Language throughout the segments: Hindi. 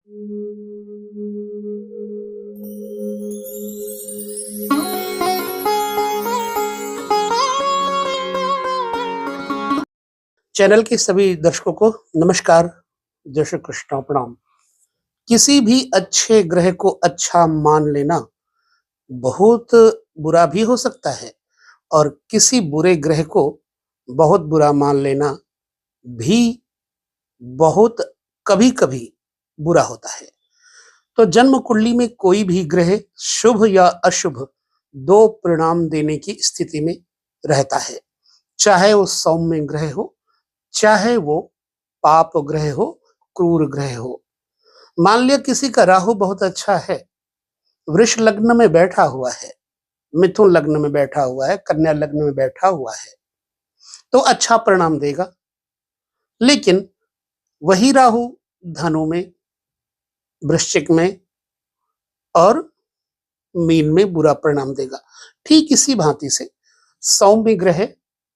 चैनल के सभी दर्शकों को नमस्कार, जय श्री कृष्ण, प्रणाम। किसी भी अच्छे ग्रह को अच्छा मान लेना बहुत बुरा भी हो सकता है और किसी बुरे ग्रह को बहुत बुरा मान लेना भी बहुत कभी-कभी बुरा होता है। तो जन्म कुंडली में कोई भी ग्रह शुभ या अशुभ दो परिणाम देने की स्थिति में रहता है, चाहे वो सौम्य ग्रह हो, चाहे वो पाप ग्रह हो, क्रूर ग्रह हो। मान लिया किसी का राहु बहुत अच्छा है, वृष लग्न में बैठा हुआ है, मिथुन लग्न में बैठा हुआ है, कन्या लग्न में बैठा हुआ है, तो अच्छा परिणाम देगा। लेकिन वही राहु धनु में, वृश्चिक में और मीन में बुरा परिणाम देगा। ठीक इसी भांति से सौम्य ग्रह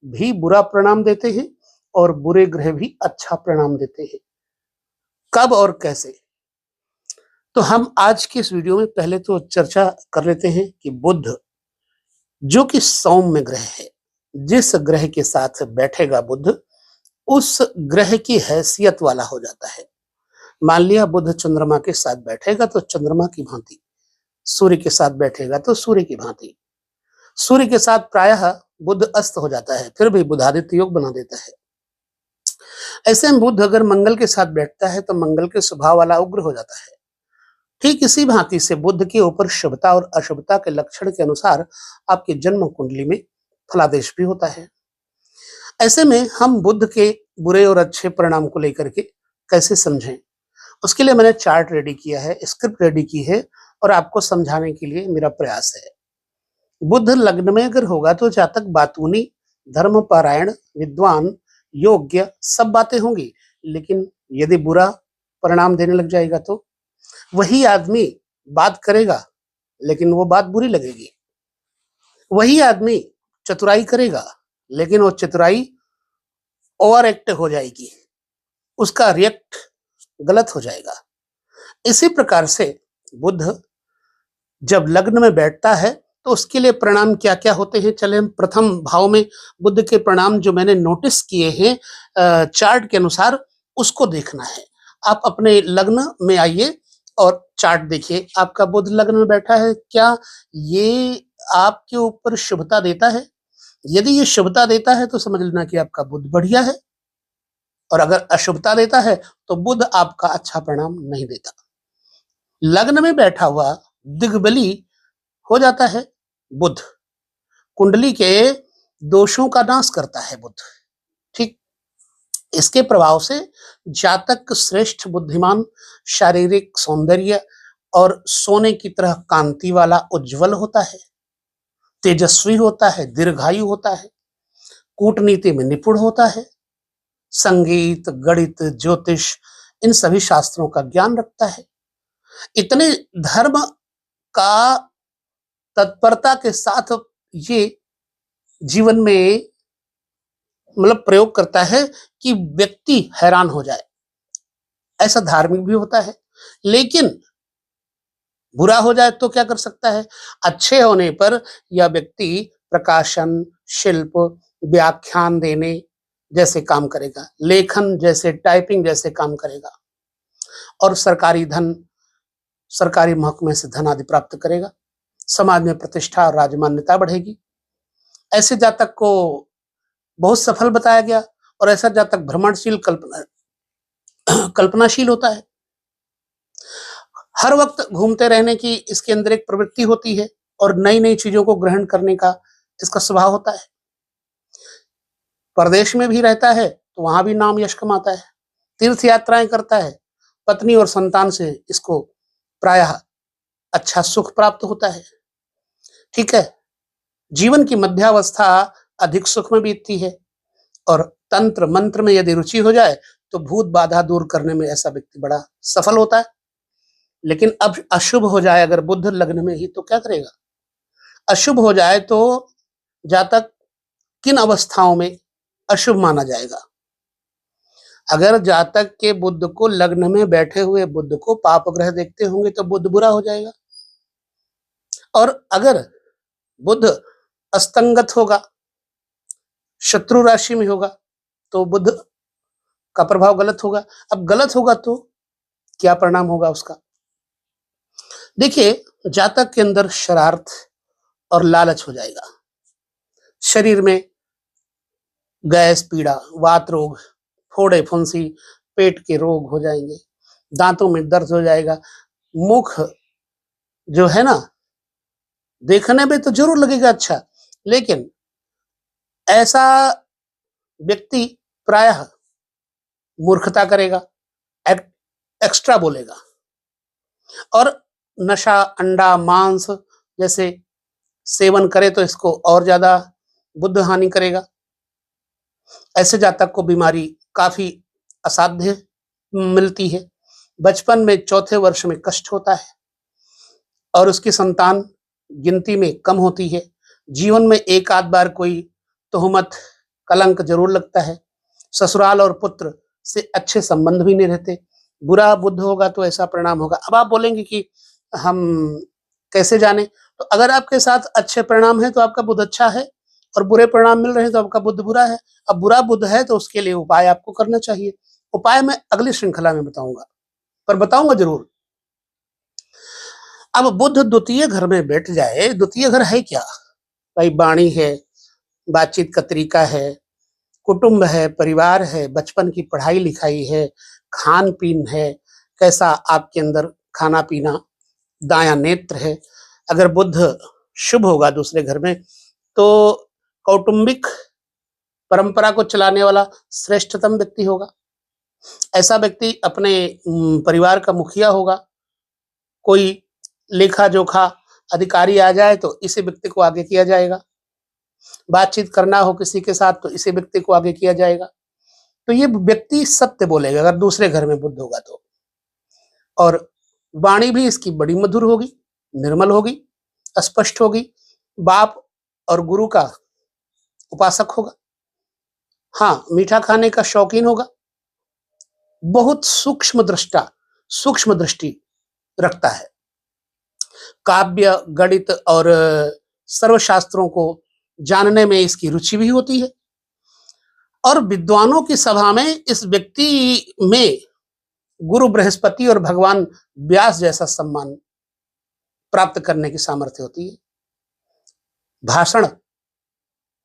भी बुरा परिणाम देते हैं और बुरे ग्रह भी अच्छा परिणाम देते हैं। कब और कैसे? तो हम आज के इस वीडियो में पहले तो चर्चा कर लेते हैं कि बुध जो कि सौम्य ग्रह है, जिस ग्रह के साथ बैठेगा बुध, उस ग्रह की हैसियत वाला हो जाता है। मान लिया बुध चंद्रमा के साथ बैठेगा तो चंद्रमा की भांति, सूर्य के साथ बैठेगा तो सूर्य की भांति। सूर्य के साथ प्रायः बुध अस्त हो जाता है, फिर भी बुधादित्य योग बना देता है। ऐसे में बुध अगर मंगल के साथ बैठता है तो मंगल के स्वभाव वाला उग्र हो जाता है। ठीक इसी भांति से बुध के ऊपर शुभता और अशुभता के लक्षण के अनुसार आपके जन्म कुंडली में फलादेश भी होता है। ऐसे में हम बुध के बुरे और अच्छे परिणाम को लेकर के कैसे समझें, उसके लिए मैंने चार्ट रेडी किया है, स्क्रिप्ट रेडी की है और आपको समझाने के लिए मेरा प्रयास है। बुध लग्न में अगर होगा तो जातक बातूनी, धर्मपरायण, विद्वान, योग्य सब बातें होंगी, लेकिन यदि बुरा परिणाम देने लग जाएगा तो वही आदमी बात करेगा लेकिन वो बात बुरी लगेगी। वही आदमी चतुराई करेगा लेकिन वो चतुराई ओवर एक्ट हो जाएगी, उसका रिएक्ट गलत हो जाएगा। इसी प्रकार से बुध जब लग्न में बैठता है तो उसके लिए परिणाम क्या क्या होते हैं, चले हम प्रथम भाव में बुध के परिणाम जो मैंने नोटिस किए हैं चार्ट के अनुसार उसको देखना है। आप अपने लग्न में आइए और चार्ट देखिए, आपका बुध लग्न में बैठा है, क्या ये आपके ऊपर शुभता देता है? यदि ये शुभता देता है तो समझ लेना कि आपका बुध बढ़िया है, और अगर अशुभता देता है तो बुध आपका अच्छा परिणाम नहीं देता। लग्न में बैठा हुआ दिग्बली हो जाता है बुध, कुंडली के दोषों का नाश करता है बुध। ठीक इसके प्रभाव से जातक श्रेष्ठ, बुद्धिमान, शारीरिक सौंदर्य और सोने की तरह कांति वाला उज्जवल होता है, तेजस्वी होता है, दीर्घायु होता है, कूटनीति में निपुण होता है, संगीत, गणित, ज्योतिष इन सभी शास्त्रों का ज्ञान रखता है। इतने धर्म का तत्परता के साथ ये जीवन में मतलब प्रयोग करता है कि व्यक्ति हैरान हो जाए। ऐसा धार्मिक भी होता है, लेकिन बुरा हो जाए तो क्या कर सकता है? अच्छे होने पर यह व्यक्ति प्रकाशन, शिल्प, व्याख्यान देने जैसे काम करेगा, लेखन जैसे, टाइपिंग जैसे काम करेगा और सरकारी धन, सरकारी महकमे से धन आदि प्राप्त करेगा। समाज में प्रतिष्ठा और राजमान्यता बढ़ेगी। ऐसे जातक को बहुत सफल बताया गया और ऐसा जातक भ्रमणशील, कल्पनाशील होता है। हर वक्त घूमते रहने की इसके अंदर एक प्रवृत्ति होती है और नई नई चीजों को ग्रहण करने का इसका स्वभाव होता है। परदेश में भी रहता है तो वहां भी नाम यश कमाता है, तीर्थ यात्राएं करता है, पत्नी और संतान से इसको प्रायः अच्छा सुख प्राप्त होता है। ठीक है, जीवन की मध्यावस्था अधिक सुख में बीतती है और तंत्र मंत्र में यदि रुचि हो जाए तो भूत बाधा दूर करने में ऐसा व्यक्ति बड़ा सफल होता है। लेकिन अब अशुभ हो जाए अगर बुध लग्न में ही तो क्या करेगा? अशुभ हो जाए तो जातक किन अवस्थाओं में अशुभ माना जाएगा? अगर जातक के बुध को लग्न में बैठे हुए बुध को पाप ग्रह देखते होंगे तो बुध बुरा हो जाएगा। और अगर बुध अस्तंगत होगा, शत्रु राशि में होगा, तो बुध का प्रभाव गलत होगा। अब गलत होगा तो क्या परिणाम होगा उसका? देखिए, जातक के अंदर शरारत और लालच हो जाएगा। शरीर में गैस, पीड़ा, वात रोग, फोड़े फुंसी, पेट के रोग हो जाएंगे, दांतों में दर्द हो जाएगा। मुख जो है ना, देखने में तो जरूर लगेगा अच्छा, लेकिन ऐसा व्यक्ति प्रायः मूर्खता करेगा, एक्स्ट्रा बोलेगा, और नशा, अंडा, मांस जैसे सेवन करे तो इसको और ज्यादा बुद्ध हानि करेगा। ऐसे जातक को बीमारी काफी असाध्य मिलती है। बचपन में चौथे वर्ष में कष्ट होता है और उसकी संतान गिनती में कम होती है। जीवन में एक आध बार कोई तोहमत, कलंक जरूर लगता है। ससुराल और पुत्र से अच्छे संबंध भी नहीं रहते। बुरा बुध होगा तो ऐसा परिणाम होगा। अब आप बोलेंगे कि हम कैसे जाने? तो अगर आपके साथ अच्छे परिणाम है तो आपका बुध अच्छा है, और बुरे परिणाम मिल रहे हैं तो आपका बुध बुरा है। अब बुरा बुध है तो उसके लिए उपाय आपको करना चाहिए। उपाय मैं अगली श्रृंखला में बताऊंगा, पर बताऊंगा जरूर। अब बुध द्वितीय घर में बैठ जाए, द्वितीय घर है क्या भाई? वाणी है, बातचीत का तरीका है, कुटुंब है, परिवार है, बचपन की पढ़ाई लिखाई है, खान पीन है, कैसा आपके अंदर खाना पीना, दाया नेत्र है। अगर बुध शुभ होगा दूसरे घर में तो कौटुंबिक परंपरा को चलाने वाला श्रेष्ठतम व्यक्ति होगा। ऐसा व्यक्ति अपने परिवार का मुखिया होगा। कोई लेखा जोखा अधिकारी आ जाए तो इसी व्यक्ति को आगे किया जाएगा। बातचीत करना हो किसी के साथ तो इसी व्यक्ति को आगे किया जाएगा। तो ये व्यक्ति सत्य बोलेगा अगर दूसरे घर में बुध होगा तो। और वाणी भी इसकी बड़ी मधुर होगी, निर्मल होगी, स्पष्ट होगी। बाप और गुरु का उपासक होगा। हाँ, मीठा खाने का शौकीन होगा। बहुत सूक्ष्म दृष्टा, सूक्ष्म दृष्टि रखता है। काव्य, गणित और सर्वशास्त्रों को जानने में इसकी रुचि भी होती है। और विद्वानों की सभा में इस व्यक्ति में गुरु बृहस्पति और भगवान व्यास जैसा सम्मान प्राप्त करने की सामर्थ्य होती है। भाषण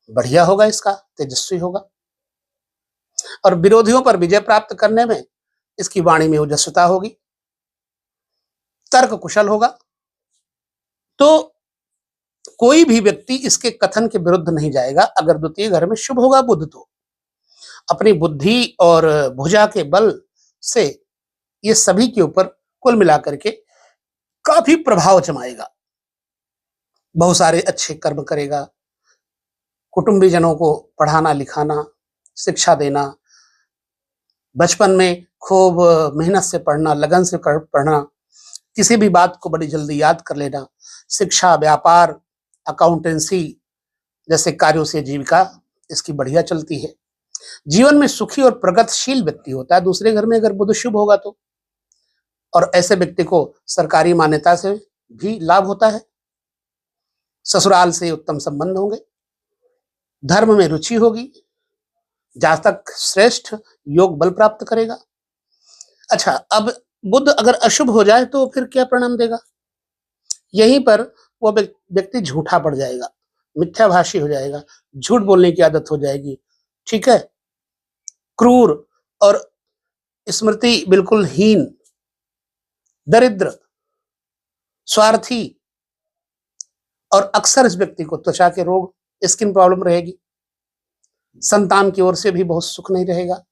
बढ़िया होगा इसका, तेजस्वी होगा, और विरोधियों पर विजय प्राप्त करने में इसकी वाणी में ओजस्वता होगी। तर्क कुशल होगा। तो कोई भी व्यक्ति इसके कथन के विरुद्ध नहीं जाएगा। अगर द्वितीय घर में शुभ होगा बुध तो अपनी बुद्धि और भुजा के बल से ये सभी के ऊपर कुल मिलाकर के काफी प्रभाव जमाएगा। बहुत सारे अच्छे कर्म करेगा। कुटुंबीजनों को पढ़ाना लिखाना, शिक्षा देना, बचपन में खूब मेहनत से पढ़ना, लगन से पढ़ना, किसी भी बात को बड़ी जल्दी याद कर लेना, शिक्षा, व्यापार, अकाउंटेंसी जैसे कार्यों से जीविका इसकी बढ़िया चलती है। जीवन में सुखी और प्रगतिशील व्यक्ति होता है दूसरे घर में अगर बुध शुभ होगा तो। और ऐसे व्यक्ति को सरकारी मान्यता से भी लाभ होता है। ससुराल से उत्तम संबंध होंगे, धर्म में रुचि होगी, जातक श्रेष्ठ योग बल प्राप्त करेगा। अच्छा, अब बुध अगर अशुभ हो जाए तो फिर क्या परिणाम देगा? यहीं पर वो व्यक्ति झूठा पड़ जाएगा, मिथ्याभाषी हो जाएगा, झूठ बोलने की आदत हो जाएगी। ठीक है, क्रूर और स्मृति बिल्कुल हीन, दरिद्र, स्वार्थी, और अक्सर इस व्यक्ति को त्वचा के रोग, स्किन प्रॉब्लम रहेगी। संतान की ओर से भी बहुत सुख नहीं रहेगा।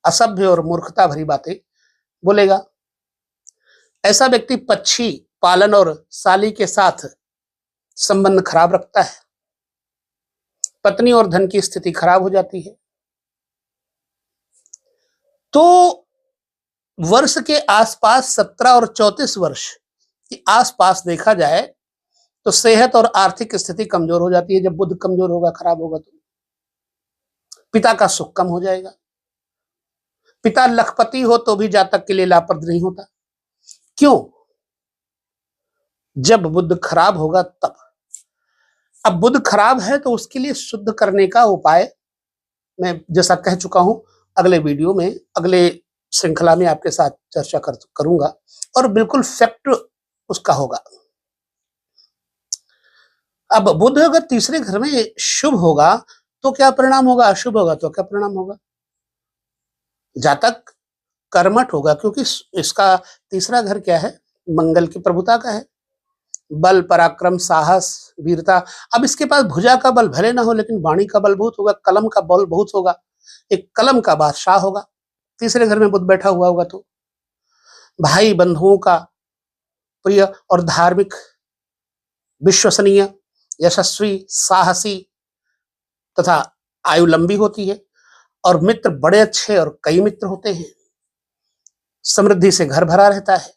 असभ्य और मूर्खता भरी बातें बोलेगा। ऐसा व्यक्ति पक्षी पालन और साली के साथ संबंध खराब रखता है। पत्नी और धन की स्थिति खराब हो जाती है। तो वर्ष के आसपास 17 और 34 वर्ष के आसपास देखा जाए तो सेहत और आर्थिक स्थिति कमजोर हो जाती है। जब बुध कमजोर होगा, खराब होगा तो पिता का सुख कम हो जाएगा। पिता लखपति हो तो भी जातक के लिए लाभप्रद नहीं होता। क्यों? जब बुध खराब होगा तब। अब बुध खराब है तो उसके लिए शुद्ध करने का उपाय मैं जैसा कह चुका हूं, अगले वीडियो में, अगले श्रृंखला में आपके साथ चर्चा करूंगा और बिल्कुल फैक्ट उसका होगा। अब बुध अगर तीसरे घर में शुभ होगा तो क्या परिणाम होगा, अशुभ होगा तो क्या परिणाम होगा? जातक कर्मठ होगा, क्योंकि इसका तीसरा घर क्या है? मंगल की प्रभुता का है। बल, पराक्रम, साहस, वीरता। अब इसके पास भुजा का बल भले ना हो, लेकिन वाणी का बल बहुत होगा, कलम का बल बहुत होगा, एक कलम का बादशाह होगा। तीसरे घर में बुध बैठा हुआ होगा तो भाई बंधुओं का प्रिय और धार्मिक, विश्वसनीय, यशस्वी, साहसी तथा आयु लंबी होती है। और मित्र बड़े अच्छे और कई मित्र होते हैं। समृद्धि से घर भरा रहता है।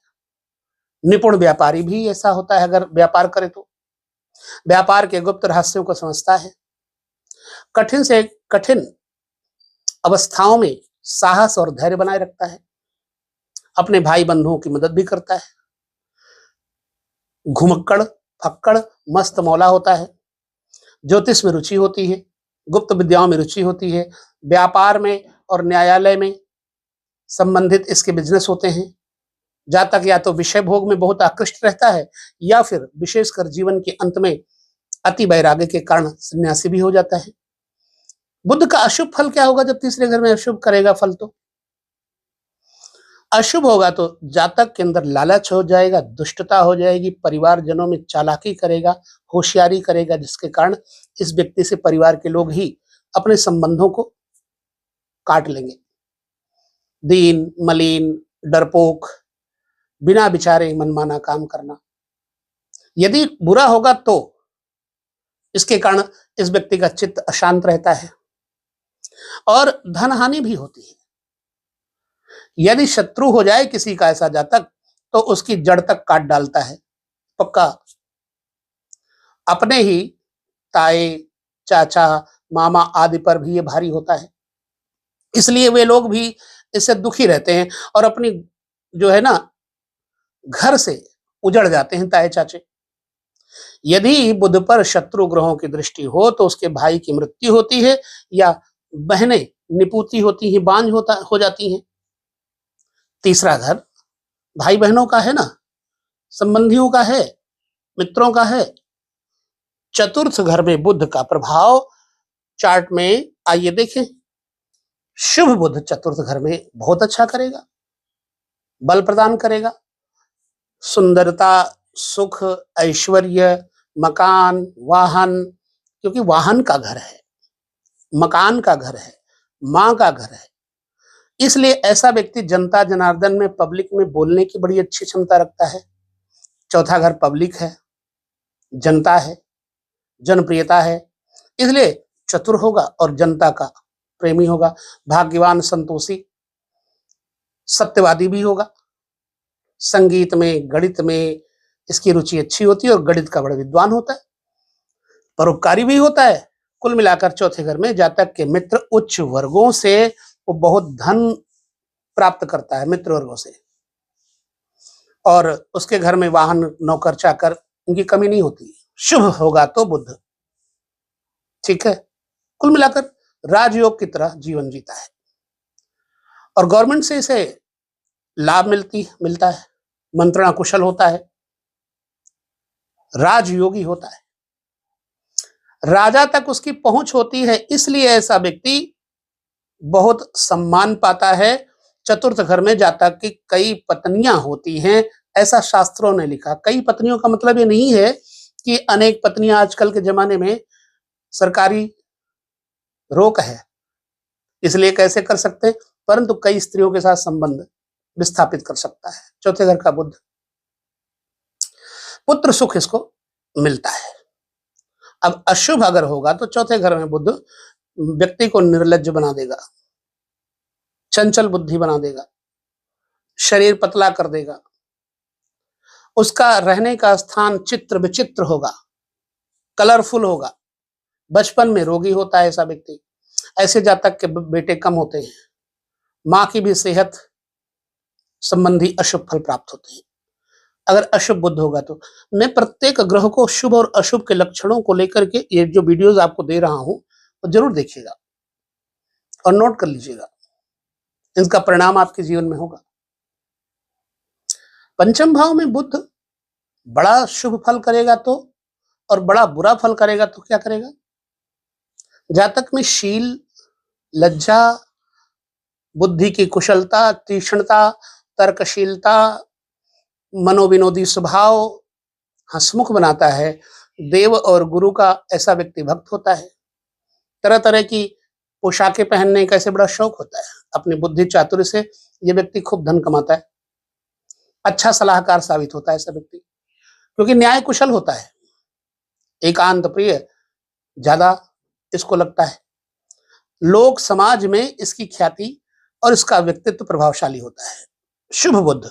निपुण व्यापारी भी ऐसा होता है, अगर व्यापार करे तो व्यापार के गुप्त रहस्यों को समझता है। कठिन से कठिन अवस्थाओं में साहस और धैर्य बनाए रखता है। अपने भाई बंधुओं की मदद भी करता है। घुमक्कड़, फक्कड़, मस्त मौला होता है। ज्योतिष में रुचि होती है, गुप्त विद्याओं में रुचि होती है। व्यापार में और न्यायालय में संबंधित इसके बिजनेस होते हैं। जातक या तो विषय भोग में बहुत आकृष्ट रहता है या फिर विशेषकर जीवन के अंत में अति वैराग्य के कारण सन्यासी भी हो जाता है। बुध का अशुभ फल क्या होगा जब तीसरे घर में अशुभ करेगा फल? तो अशुभ होगा तो जातक के अंदर लालच हो जाएगा, दुष्टता हो जाएगी, परिवारजनों में चालाकी करेगा, होशियारी करेगा, जिसके कारण इस व्यक्ति से परिवार के लोग ही अपने संबंधों को काट लेंगे। दीन, मलिन, डरपोक, बिना विचारे मनमाना काम करना। यदि बुरा होगा तो इसके कारण इस व्यक्ति का चित्त अशांत रहता है और धन हानि भी होती है। यदि शत्रु हो जाए किसी का ऐसा जातक तो उसकी जड़ तक काट डालता है पक्का। अपने ही ताए, चाचा, मामा आदि पर भी ये भारी होता है, इसलिए वे लोग भी इससे दुखी रहते हैं और अपनी जो है ना घर से उजड़ जाते हैं ताए चाचे। यदि बुध पर शत्रु ग्रहों की दृष्टि हो तो उसके भाई की मृत्यु होती है या बहनें निपुती होती हैं, बांझ हो जाती हैं। तीसरा घर भाई बहनों का है ना, संबंधियों का है, मित्रों का है। चतुर्थ घर में बुध का प्रभाव चार्ट में आइए देखें। शुभ बुध चतुर्थ घर में बहुत अच्छा करेगा, बल प्रदान करेगा, सुंदरता, सुख, ऐश्वर्य, मकान, वाहन, क्योंकि वाहन का घर है, मकान का घर है, मां का घर है, इसलिए ऐसा व्यक्ति जनता जनार्दन में, पब्लिक में बोलने की बड़ी अच्छी क्षमता रखता है। चौथा घर पब्लिक है, जनता है, जनप्रियता है, इसलिए चतुर होगा और जनता का प्रेमी होगा। भाग्यवान, संतोषी, सत्यवादी भी होगा। संगीत में, गणित में इसकी रुचि अच्छी होती है और गणित का बड़ा विद्वान होता है। परोपकारी भी होता है। कुल मिलाकर चौथे घर में जातक के मित्र उच्च वर्गों से वो बहुत धन प्राप्त करता है, मित्र वर्गों से, और उसके घर में वाहन, नौकर चाकर, उनकी कमी नहीं होती। शुभ होगा तो बुध, ठीक है। कुल मिलाकर राजयोग की तरह जीवन जीता है और गवर्नमेंट से इसे लाभ मिलता है, मंत्रणा कुशल होता है, राजयोगी होता है, राजा तक उसकी पहुंच होती है, इसलिए ऐसा व्यक्ति बहुत सम्मान पाता है। चतुर्थ घर में जातक की कई पत्नियां होती हैं, ऐसा शास्त्रों ने लिखा। कई पत्नियों का मतलब ये नहीं है कि अनेक पत्नियां, आजकल के जमाने में सरकारी रोक है इसलिए कैसे कर सकते, परंतु कई स्त्रियों के साथ संबंध विस्थापित कर सकता है चौथे घर का बुध। पुत्र सुख इसको मिलता है। अब अशुभ अगर होगा तो चौथे घर में बुध व्यक्ति को निर्लज्ज बना देगा, चंचल बुद्धि बना देगा, शरीर पतला कर देगा, उसका रहने का स्थान चित्र विचित्र होगा, कलरफुल होगा, बचपन में रोगी होता है ऐसा व्यक्ति। ऐसे जातक के बेटे कम होते हैं माँ की भी सेहत संबंधी अशुभ फल प्राप्त होते हैं अगर अशुभ बुध होगा तो। मैं प्रत्येक ग्रह को शुभ और अशुभ के लक्षणों को लेकर के ये जो वीडियोस आपको दे रहा हूं वो जरूर देखिएगा और नोट कर लीजिएगा, इनका परिणाम आपके जीवन में होगा। पंचम भाव में बुध बड़ा शुभ फल करेगा तो और बड़ा बुरा फल करेगा तो क्या करेगा? जातक में शील, लज्जा, बुद्धि की कुशलता, तीक्ष्णता, तर्कशीलता, मनोविनोदी स्वभाव, हंसमुख बनाता है। देव और गुरु का ऐसा व्यक्ति भक्त होता है। तरह तरह की पोशाकें पहनने का ऐसे बड़ा शौक होता है। अपनी बुद्धि चातुर्य से यह व्यक्ति खूब धन कमाता है। अच्छा सलाहकार साबित होता है ऐसा व्यक्ति, क्योंकि न्याय कुशल होता है। एकांत प्रिय ज्यादा इसको लगता है। लोक समाज में इसकी ख्याति और इसका व्यक्तित्व प्रभावशाली होता है। शुभ बुध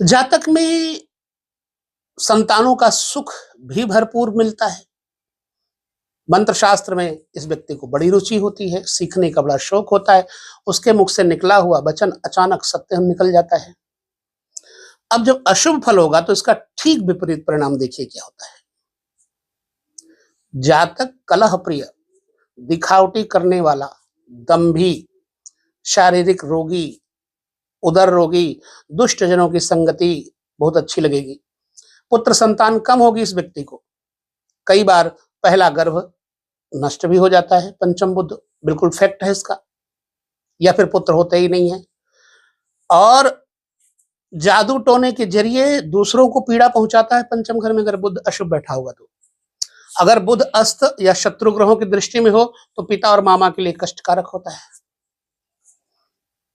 जातक में संतानों का सुख भी भरपूर मिलता है। मंत्र शास्त्र में इस व्यक्ति को बड़ी रुचि होती है, सीखने का बड़ा शौक होता है। उसके मुख से निकला हुआ वचन अचानक सत्य निकल जाता है। अब जब अशुभ फल होगा तो इसका ठीक विपरीत परिणाम देखिए क्या होता है। जातक कलह प्रिय, दिखावटी करने वाला, दंभी, शारीरिक रोगी, उदर रोगी, दुष्ट जनों की संगति बहुत अच्छी लगेगी। पुत्र संतान कम होगी इस व्यक्ति को। कई बार पहला गर्भ नष्ट भी हो जाता है। पंचम बुध बिल्कुल फैक्ट है इसका, या फिर पुत्र होते ही नहीं है। और जादू टोने के जरिए दूसरों को पीड़ा पहुंचाता है पंचम घर में अगर बुध अशुभ बैठा होगा तो। अगर बुध अस्त या शत्रु ग्रहों की दृष्टि में हो तो पिता और मामा के लिए कष्टकारक होता है।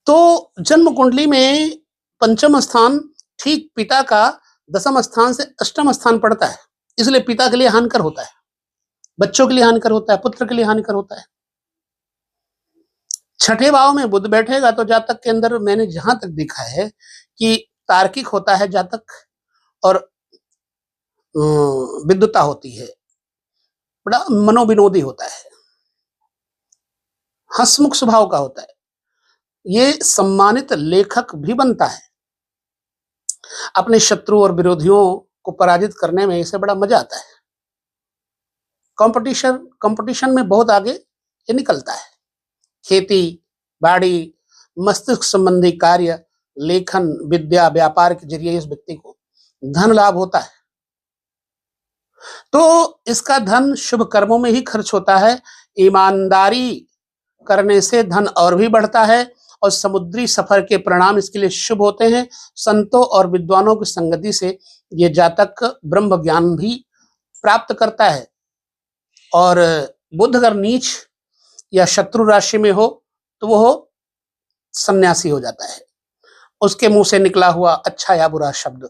तो जन्म कुंडली में पंचम स्थान ठीक पिता का दसम स्थान से अष्टम स्थान पड़ता है, इसलिए पिता के लिए हानिकर होता है, बच्चों के लिए हानिकर होता है, पुत्र के लिए हानिकर होता है। छठे भाव में बुध बैठेगा तो जातक के अंदर मैंने जहां तक देखा है कि तार्किक होता है जातक, और विद्वता होती है, बड़ा मनोविनोदी होता है, हंसमुख स्वभाव का होता है। ये सम्मानित लेखक भी बनता है। अपने शत्रु और विरोधियों को पराजित करने में इसे बड़ा मजा आता है। कंपटीशन में बहुत आगे ये निकलता है। खेती बाड़ी, मस्तिष्क संबंधी कार्य, लेखन, विद्या, व्यापार के जरिए इस व्यक्ति को धन लाभ होता है। तो इसका धन शुभ कर्मों में ही खर्च होता है। ईमानदारी करने से धन और भी बढ़ता है और समुद्री सफर के परिणाम इसके लिए शुभ होते हैं। संतों और विद्वानों की संगति से ये जातक ब्रह्म ज्ञान भी प्राप्त करता है। और बुध अगर नीच या शत्रु राशि में हो तो वो सन्यासी हो जाता है। उसके मुंह से निकला हुआ अच्छा या बुरा शब्द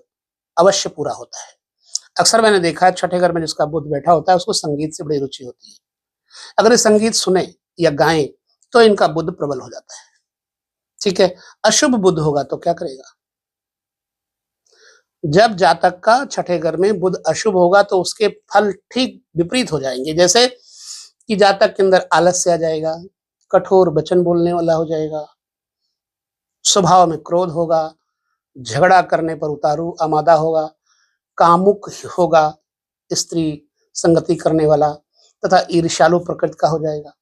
अवश्य पूरा होता है। अक्सर मैंने देखा है छठे घर में जिसका बुध बैठा होता है उसको संगीत से बड़ी रुचि होती है। अगर ये संगीत सुने या गाएं तो इनका बुध प्रबल हो जाता है। ठीक है, अशुभ बुध होगा तो क्या करेगा? जब जातक का छठे घर में बुध अशुभ होगा तो उसके फल ठीक विपरीत हो जाएंगे। जैसे कि जातक के अंदर आलस्य आ जाएगा, कठोर वचन बोलने वाला हो जाएगा, स्वभाव में क्रोध होगा, झगड़ा करने पर उतारू आमादा होगा, कामुक होगा, स्त्री संगति करने वाला तथा ईर्ष्यालु प्रकृति का हो जाएगा।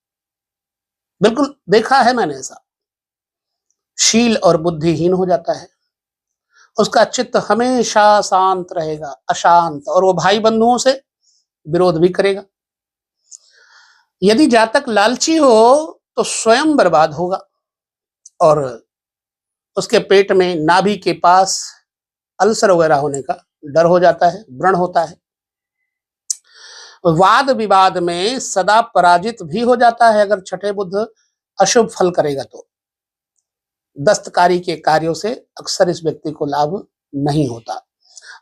बिल्कुल देखा है मैंने ऐसा। शील और बुद्धिहीन हो जाता है। उसका चित्त हमेशा शांत रहेगा, अशांत, और वो भाई बंधुओं से विरोध भी करेगा। यदि जातक लालची हो तो स्वयं बर्बाद होगा और उसके पेट में नाभि के पास अल्सर वगैरह होने का डर हो जाता है, व्रण होता है। वाद विवाद में सदा पराजित भी हो जाता है अगर छठे बुध अशुभ फल करेगा तो। दस्तकारी के कार्यों से अक्सर इस व्यक्ति को लाभ नहीं होता।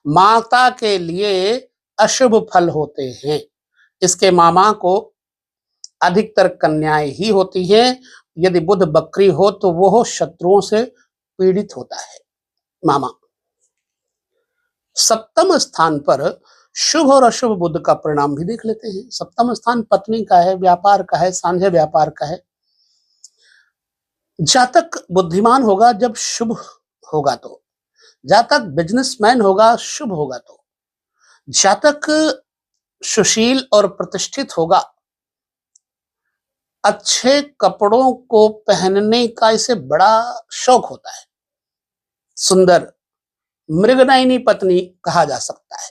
माता के लिए अशुभ फल होते हैं। इसके मामा को अधिकतर कन्याएं ही होती है। यदि बुध बकरी हो तो वो शत्रुओं से पीड़ित होता है मामा। सप्तम स्थान पर शुभ और अशुभ बुध का परिणाम भी देख लेते हैं। सप्तम स्थान पत्नी का है, व्यापार का है, सांझे व्यापार का है। जातक बुद्धिमान होगा जब शुभ होगा तो, जातक बिजनेसमैन होगा शुभ होगा तो, जातक सुशील और प्रतिष्ठित होगा, अच्छे कपड़ों को पहनने का इसे बड़ा शौक होता है, सुंदर मृगनयनी पत्नी कहा जा सकता है,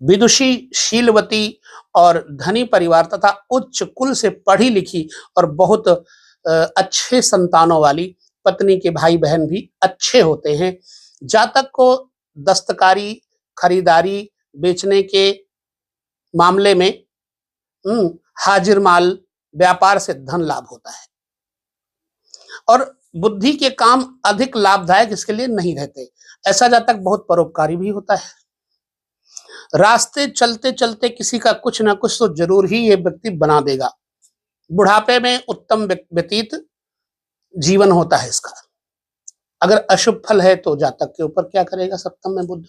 विदुषी, शीलवती और धनी परिवार तथा उच्च कुल से पढ़ी लिखी और बहुत अच्छे संतानों वाली पत्नी के भाई बहन भी अच्छे होते हैं। जातक को दस्तकारी, खरीदारी, बेचने के मामले में हाजिर माल, व्यापार से धन लाभ होता है और बुद्धि के काम अधिक लाभदायक इसके लिए नहीं रहते। ऐसा जातक बहुत परोपकारी भी होता है। रास्ते चलते चलते किसी का कुछ ना कुछ तो जरूर ही ये व्यक्ति बना देगा। बुढ़ापे में उत्तम व्यतीत जीवन होता है इसका। अगर अशुभ फल है तो जातक के ऊपर क्या करेगा सप्तम में बुध।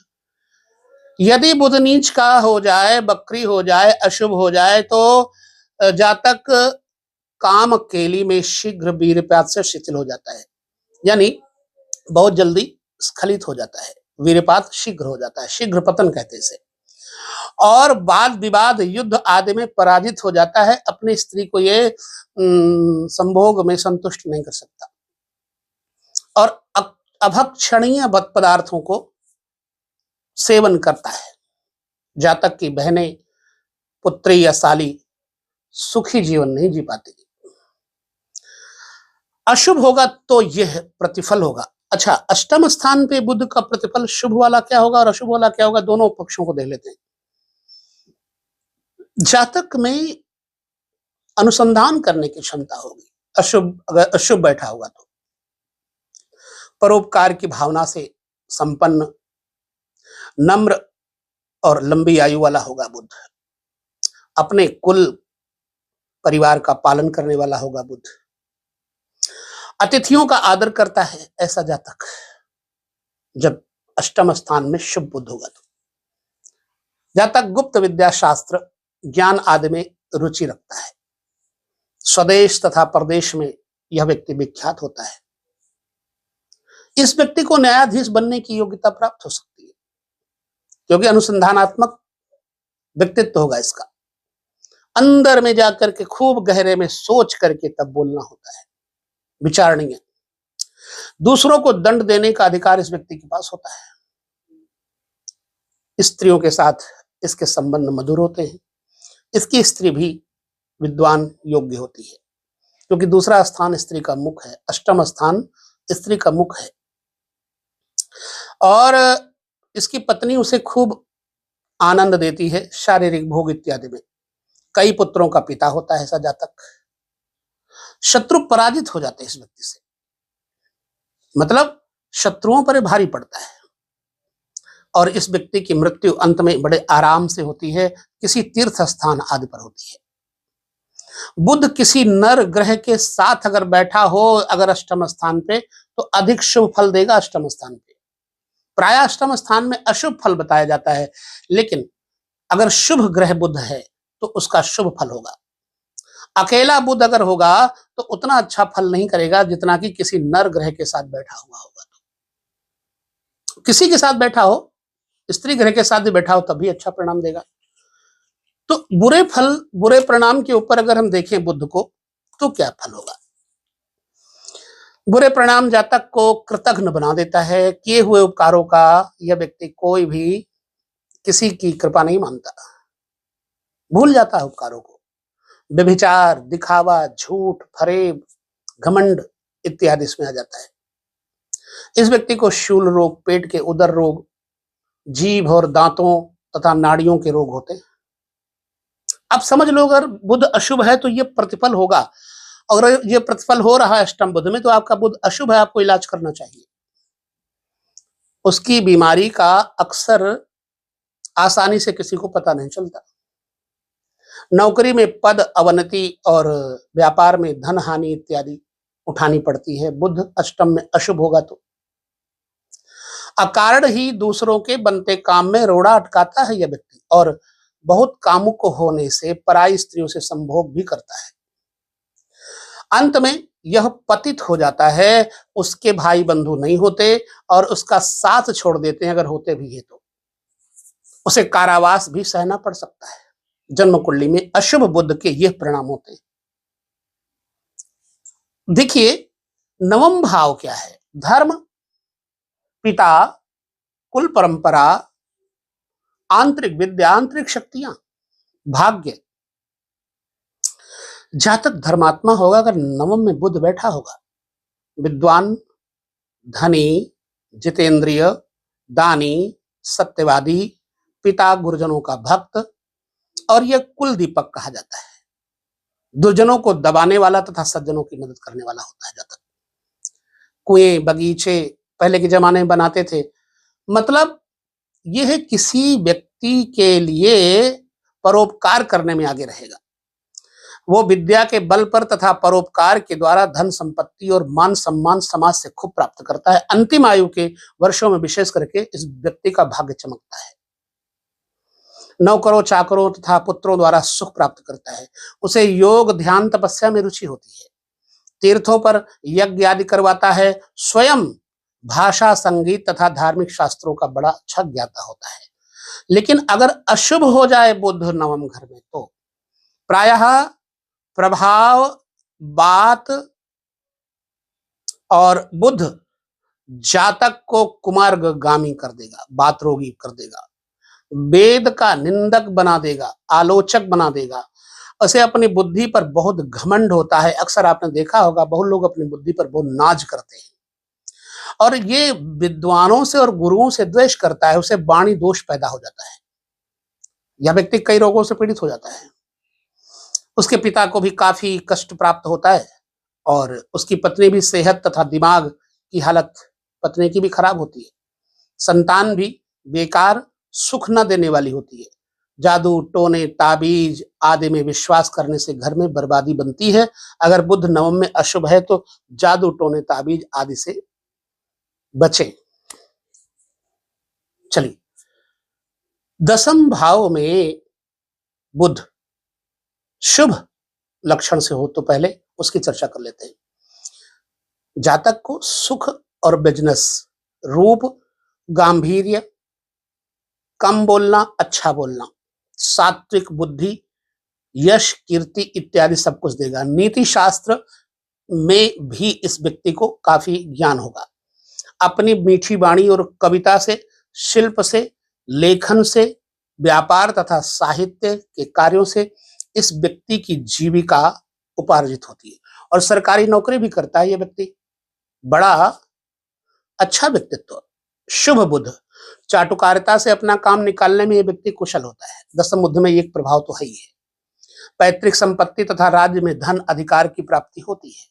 यदि बुध नीच का हो जाए, बकरी हो जाए, अशुभ हो जाए तो जातक काम केली में शीघ्र वीर्यपात से शिथिल हो जाता है, यानी बहुत जल्दी स्खलित हो जाता है। वीर्यपात शीघ्र हो जाता है, शीघ्र पतन कहते हैं इसे। और वाद विवाद, युद्ध आदि में पराजित हो जाता है। अपनी स्त्री को ये संभोग में संतुष्ट नहीं कर सकता और अभक्षणीय पदार्थों को सेवन करता है। जातक की बहनें, पुत्री या साली सुखी जीवन नहीं जी पाती। अशुभ होगा तो यह प्रतिफल होगा। अच्छा, अष्टम स्थान पे बुध का प्रतिफल शुभ वाला क्या होगा और अशुभ वाला क्या होगा, दोनों पक्षों को देख लेते हैं। जातक में अनुसंधान करने की क्षमता होगी। अगर अशुभ बैठा होगा तो परोपकार की भावना से संपन्न, नम्र और लंबी आयु वाला होगा बुध। अपने कुल परिवार का पालन करने वाला होगा बुध। अतिथियों का आदर करता है ऐसा जातक जब अष्टम स्थान में शुभ बुध होगा तो। जातक गुप्त विद्या, शास्त्र, ज्ञान आदि में रुचि रखता है। स्वदेश तथा प्रदेश में यह व्यक्ति विख्यात होता है। इस व्यक्ति को न्यायाधीश बनने की योग्यता प्राप्त हो सकती है क्योंकि अनुसंधानात्मक व्यक्तित्व होगा इसका। अंदर में जाकर के खूब गहरे में सोच करके तब बोलना होता है, विचारणीय। दूसरों को दंड देने का अधिकार इस व्यक्ति के पास होता है। स्त्रियों के साथ इसके संबंध मधुर होते हैं। इसकी स्त्री भी विद्वान योग्य होती है क्योंकि दूसरा स्थान स्त्री का मुख है, अष्टम स्थान स्त्री का मुख है। और इसकी पत्नी उसे खूब आनंद देती है शारीरिक भोग इत्यादि में। कई पुत्रों का पिता होता है ऐसा जातक। शत्रु पराजित हो जाते हैं इस व्यक्ति से, मतलब शत्रुओं पर भारी पड़ता है और इस व्यक्ति की मृत्यु अंत में बड़े आराम से होती है, किसी तीर्थ स्थान आदि पर होती है। बुध किसी नर ग्रह के साथ अगर बैठा हो अगर अष्टम स्थान पे तो अधिक शुभ फल देगा। अष्टम स्थान पे प्राय अष्टम स्थान में अशुभ फल बताया जाता है, लेकिन अगर शुभ ग्रह बुध है तो उसका शुभ फल होगा। अकेला बुध अगर होगा तो उतना अच्छा फल नहीं करेगा जितना कि किसी नर ग्रह के साथ बैठा हुआ होगा। तो किसी के साथ बैठा हो, स्त्री ग्रह के साथ भी बैठा हो तब भी अच्छा परिणाम देगा। तो बुरे फल, बुरे परिणाम के ऊपर अगर हम देखें बुध को तो क्या फल होगा। बुरे परिणाम जातक को कृतघ्न बना देता है। किए हुए उपकारों का यह व्यक्ति कोई भी किसी की कृपा नहीं मानता, भूल जाता है उपकारों को। व्यभिचार, दिखावा, झूठ, फरेब, घमंड इत्यादि इसमें आ जाता है। इस व्यक्ति को शूल रोग, पेट के उदर रोग, जीभ और दांतों तथा नाड़ियों के रोग होते हैं। अब समझ लो अगर बुध अशुभ है तो ये प्रतिफल होगा। अगर ये प्रतिफल हो रहा है अष्टम बुध में तो आपका बुध अशुभ है, आपको इलाज करना चाहिए। उसकी बीमारी का अक्सर आसानी से किसी को पता नहीं चलता। नौकरी में पद अवनति और व्यापार में धन हानि इत्यादि उठानी पड़ती है। बुध अष्टम में अशुभ होगा तो अकारण ही दूसरों के बनते काम में रोड़ा अटकाता है यह व्यक्ति और बहुत कामुक होने से पराई स्त्रियों से संभोग भी करता है। अंत में यह पतित हो जाता है, उसके भाई बंधु नहीं होते और उसका साथ छोड़ देते हैं, अगर होते भी है तो उसे कारावास भी सहना पड़ सकता है। जन्म कुंडली में अशुभ बुध के ये परिणाम होते हैं। देखिए, नवम भाव क्या है? धर्म, पिता, कुल परंपरा, आंतरिक विद्या, आंतरिक शक्तियां, भाग्य। जातक धर्मात्मा होगा अगर नवम में बुध बैठा होगा, विद्वान, धनी, जितेंद्रिय, दानी, सत्यवादी, पिता गुरुजनों का भक्त, और यह कुल दीपक कहा जाता है। दुर्जनों को दबाने वाला तथा सज्जनों की मदद करने वाला होता है जातक। कुएं, बगीचे पहले के जमाने में बनाते थे। मतलब यह किसी व्यक्ति के लिए परोपकार करने में आगे रहेगा। वो विद्या के बल पर तथा परोपकार के द्वारा धन संपत्ति और मान सम्मान समाज से खूब प्राप्त करता है। अंतिम आयु के वर्षों में विशेष करके इस व्यक्ति का भाग्य चमकता है। नौकरों, चाकरों तथा पुत्रों द्वारा सुख प्राप्त करता है। उसे योग, ध्यान, तपस्या में रुचि होती है। तीर्थों पर यज्ञ आदि करवाता है। स्वयं भाषा, संगीत तथा धार्मिक शास्त्रों का बड़ा अच्छा ज्ञाता होता है। लेकिन अगर अशुभ हो जाए बुध नवम घर में तो प्रायः प्रभाव, बात और बुध जातक को कुमार्गामी कर देगा, बात रोगी कर देगा, वेद का निंदक बना देगा, आलोचक बना देगा। उसे अपनी बुद्धि पर बहुत घमंड होता है। अक्सर आपने देखा होगा बहुत लोग अपनी बुद्धि पर बहुत नाज करते हैं और ये विद्वानों से और गुरुओं से द्वेष करता है। उसे वाणी दोष पैदा हो जाता है। यह व्यक्ति कई रोगों से पीड़ित हो जाता है। उसके पिता को भी काफी कष्ट प्राप्त होता है और उसकी पत्नी भी सेहत तथा दिमाग की हालत पत्नी की भी खराब होती है। संतान भी बेकार, सुख न देने वाली होती है। जादू, टोने, ताबीज आदि में विश्वास करने से घर में बर्बादी बनती है। अगर बुध नवम में अशुभ है तो जादू, टोने, ताबीज आदि से बचें। चलिए, दसम भाव में बुध शुभ लक्षण से हो तो पहले उसकी चर्चा कर लेते हैं। जातक को सुख और बिजनेस, रूप, गांभीर्य, कम बोलना, अच्छा बोलना, सात्विक बुद्धि, यश, कीर्ति इत्यादि सब कुछ देगा। नीति शास्त्र में भी इस व्यक्ति को काफी ज्ञान होगा। अपनी मीठी वाणी और कविता से, शिल्प से, लेखन से, व्यापार तथा साहित्य के कार्यों से इस व्यक्ति की जीविका उपार्जित होती है और सरकारी नौकरी भी करता है। यह व्यक्ति बड़ा अच्छा व्यक्तित्व। शुभ बुध चाटुकारिता से अपना काम निकालने में यह व्यक्ति कुशल होता है। दसम बुध में एक प्रभाव तो है ही है। पैतृक संपत्ति तथा राज्य में धन अधिकार की प्राप्ति होती है।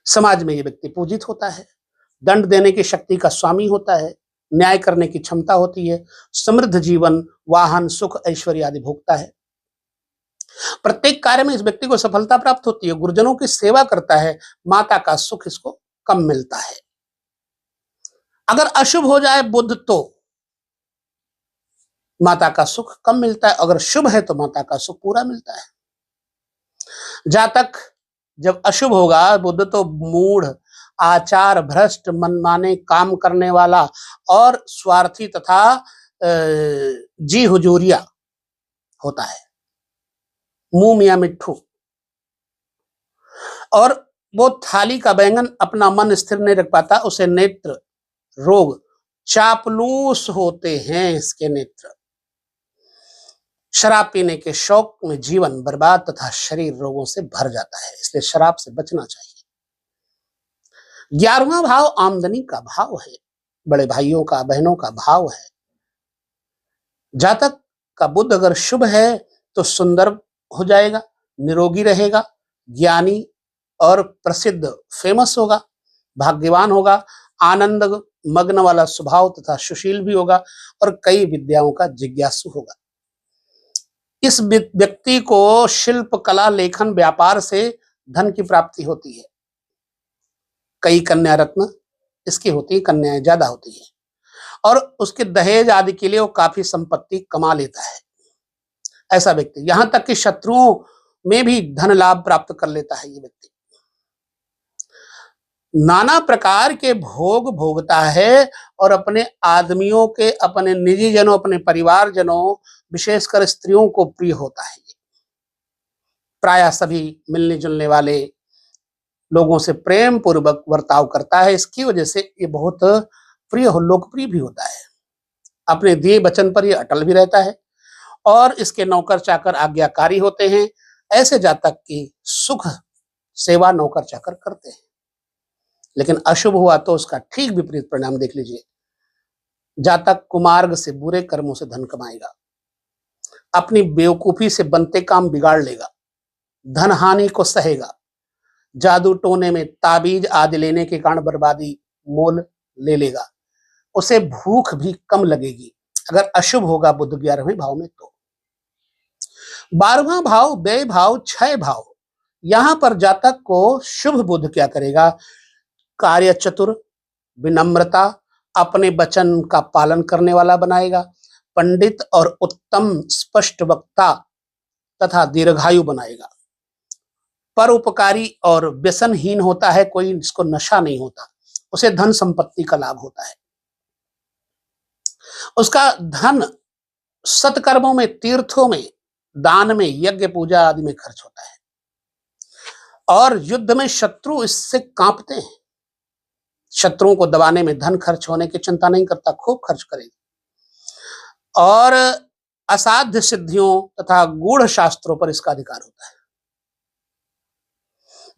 समाज में यह व्यक्ति पूजित होता है। दंड देने की शक्ति का स्वामी होता है। न्याय करने की क्षमता होती है। समृद्ध जीवन, वाहन, सुख, ऐश्वर्य आदि भोगता है। प्रत्येक कार्य में इस व्यक्ति को सफलता प्राप्त होती है। गुरुजनों की सेवा करता है। माता का सुख इसको कम मिलता है। अगर अशुभ हो जाए बुध तो माता का सुख कम मिलता है। अगर शुभ है तो माता का सुख पूरा मिलता है। जातक जब अशुभ होगा बुध तो मूढ़, आचार भ्रष्ट, मनमाने काम करने वाला और स्वार्थी तथा जी हुजूरिया होता है। मुंह मियां मिट्ठू, और वो थाली का बैंगन अपना मन स्थिर नहीं रख पाता। उसे नेत्र रोग, चापलूस होते हैं इसके नेत्र। शराब पीने के शौक में जीवन बर्बाद तथा शरीर रोगों से भर जाता है। इसलिए शराब से बचना चाहिए। 11वां भाव आमदनी का भाव है। बड़े भाइयों का, बहनों का भाव है। जातक का बुध अगर शुभ है तो सुंदर हो जाएगा, निरोगी रहेगा, ज्ञानी और प्रसिद्ध, फेमस होगा, भाग्यवान होगा, आनंद मग्न वाला स्वभाव तथा सुशील भी होगा और कई विद्याओं का जिज्ञासु होगा। इस व्यक्ति को शिल्प, कला, लेखन, व्यापार से धन की प्राप्ति होती है। कई कन्या रत्न इसकी होती है, कन्याएं ज्यादा होती है और उसके दहेज आदि के लिए वो काफी संपत्ति कमा लेता है। ऐसा व्यक्ति, यहां तक कि शत्रुओं में भी धन लाभ प्राप्त कर लेता है ये व्यक्ति। नाना प्रकार के भोग भोगता है और अपने आदमियों के, अपने निजी जनों, अपने परिवारजनों, विशेषकर स्त्रियों को प्रिय होता है। प्रायः सभी मिलने जुलने वाले लोगों से प्रेम पूर्वक बर्ताव करता है। इसकी वजह से ये बहुत प्रिय और लोकप्रिय भी होता है। अपने दिए वचन पर ये अटल भी रहता है और इसके नौकर चाकर आज्ञाकारी होते हैं। ऐसे जातक की सुख सेवा नौकर चाकर करते हैं। लेकिन अशुभ हुआ तो उसका ठीक विपरीत परिणाम देख लीजिए। जातक कुमार्ग से, बुरे कर्मों से धन कमाएगा, अपनी बेवकूफी से बनते काम बिगाड़ लेगा, धन हानि को सहेगा, जादू टोने में ताबीज आदि लेने के कारण बर्बादी मोल ले लेगा, उसे भूख भी कम लगेगी अगर अशुभ होगा बुध 11वें भाव में। तो 12वां भाव व्यय भाव, क्षय भाव, यहां पर जातक को शुभ बुध क्या करेगा? कार्य चतुर, विनम्रता, अपने वचन का पालन करने वाला बनाएगा, पंडित और उत्तम स्पष्ट वक्ता तथा दीर्घायु बनाएगा, परोपकारी और व्यसनहीन होता है, कोई इसको नशा नहीं होता, उसे धन संपत्ति का लाभ होता है। उसका धन सत्कर्मों में, तीर्थों में, दान में, यज्ञ पूजा आदि में खर्च होता है और युद्ध में शत्रु इससे कांपते हैं। शत्रुओं को दबाने में धन खर्च होने की चिंता नहीं करता, खूब खर्च करेगा और असाध्य सिद्धियों तथा गूढ़ शास्त्रों पर इसका अधिकार होता है।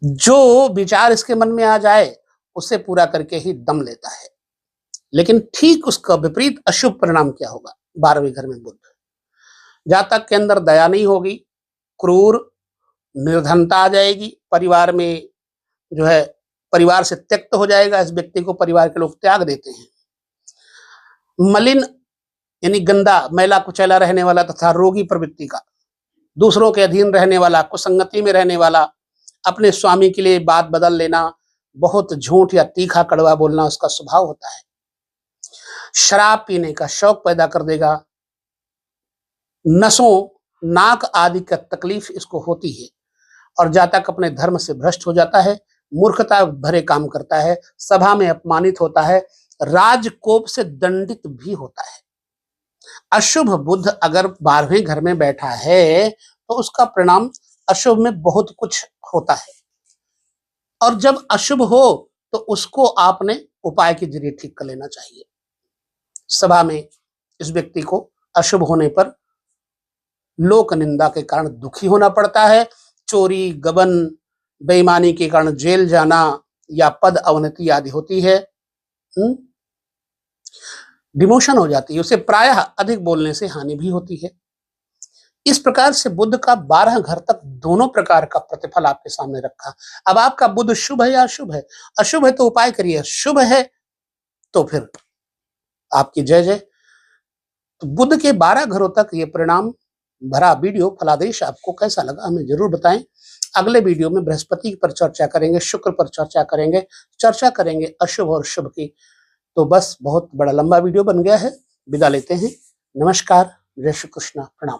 जो विचार इसके मन में आ जाए उसे पूरा करके ही दम लेता है। लेकिन ठीक उसका विपरीत अशुभ परिणाम क्या होगा? 12वें घर में बुध, जातक के अंदर दया नहीं होगी, क्रूर, निर्धनता आ जाएगी, परिवार में जो है परिवार से त्यक्त हो जाएगा। इस व्यक्ति को परिवार के लोग त्याग देते हैं। मलिन यानी गंदा, मैला कुचैला रहने वाला तथा रोगी प्रवृत्ति का, दूसरों के अधीन रहने वाला, कुसंगति में रहने वाला, अपने स्वामी के लिए बात बदल लेना, बहुत झूठ या तीखा कड़वा बोलना उसका स्वभाव होता है। शराब पीने का शौक पैदा कर देगा, नसों, नाक आदि का तकलीफ इसको होती है और जातक अपने धर्म से भ्रष्ट हो जाता है, मूर्खता भरे काम करता है, सभा में अपमानित होता है, राजकोप से दंडित भी होता है। अशुभ बुध अगर 12वें घर में बैठा है तो उसका परिणाम अशुभ में बहुत कुछ होता है और जब अशुभ हो तो उसको आपने उपाय के जरिए ठीक कर लेना चाहिए। सभा में इस व्यक्ति को अशुभ होने पर लोक निंदा के कारण दुखी होना पड़ता है, चोरी, गबन, बेईमानी के कारण जेल जाना या पद अवनति आदि होती है, डिमोशन हो जाती है, उसे प्रायः अधिक बोलने से हानि भी होती है। इस प्रकार से बुध का 12 घर तक दोनों प्रकार का प्रतिफल आपके सामने रखा। अब आपका बुध शुभ है या अशुभ है? अशुभ है तो उपाय करिए, शुभ है तो फिर आपकी जय जय। तो बुध के 12 घरों तक ये परिणाम भरा वीडियो फलादेश आपको कैसा लगा हमें जरूर बताएं। अगले वीडियो में बृहस्पति पर चर्चा करेंगे, शुक्र पर चर्चा करेंगे अशुभ और शुभ की। तो बस बहुत बड़ा लंबा वीडियो बन गया है, विदा लेते हैं। नमस्कार, जय श्री कृष्ण, प्रणाम।